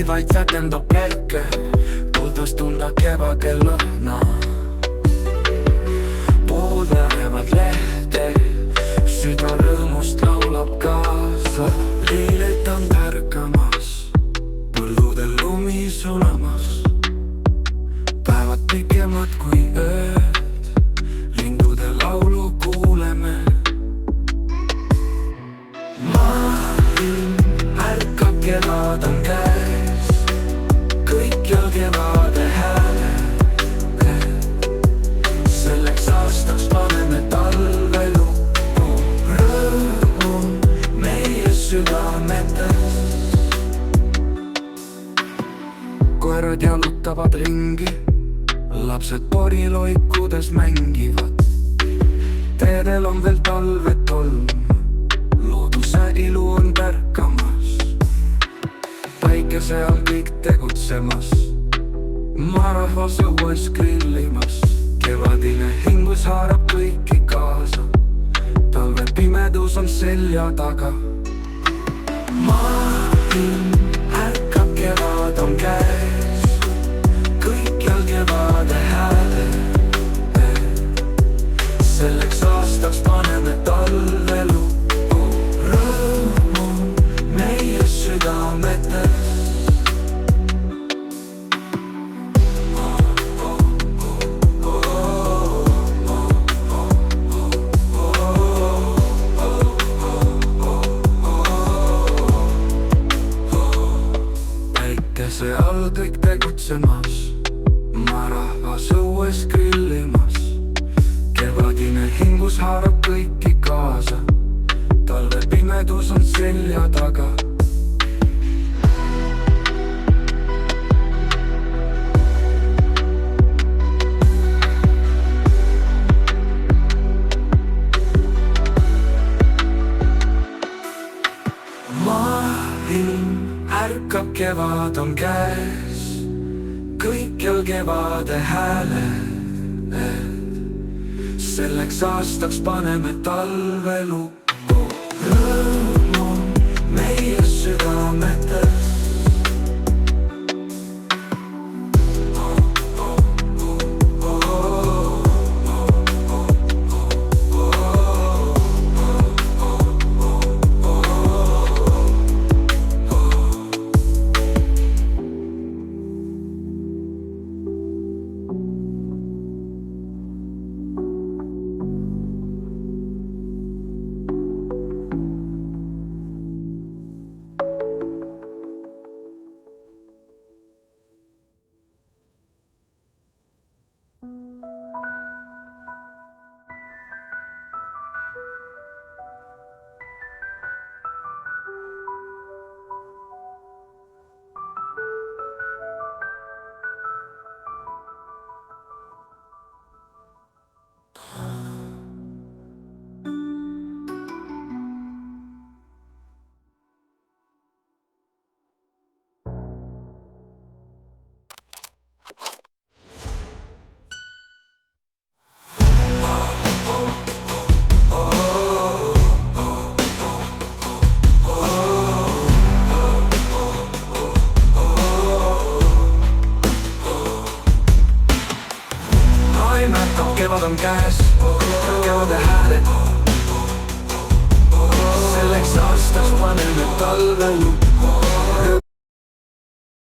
vaid väkendab kerke, puudus tunda kevadel lõhna. Puud näevad lehte, süda rõõmust laulab kaasa. Liilid on tärkamas, põldudel lumi sulamas. Päevad pikemad kui ööd, lindude laulu kuuleme. Maailm ärkab, kevad on käes, kõikjal kevade hääle. Selleks aastaks paneme talve lukku, rõõm on meie südametes. Koerad jalutavad ringi, lapsed poriloikudes mängivad. Teedel on veel talvetolm, looduse ilu on tärkamas. Päikese all kõik tegutsemas, maarahvas õues grillimas. Kevadine hingus haarab kõiki kaasa, talve pimedus on selja taga. Maailm ärkab, kevad on käes, kõikjal kevade hääle. Selleks aastaks paneme talve lukku, rõõm on meie südametes. Päikese all kõik tegutsemas, maarahvas õues grillimas. Kevadine hingus haarab kõiki kaasa, talve pimedus on selja taga. Maailm ärkab, kevad on käes, kõikjal kevade hääle. Selleks aastaks paneme talve lukku, rõõm on meie südametes. Kevad on käes, kevade hääled. Selleks aastaks paneme talve lukku,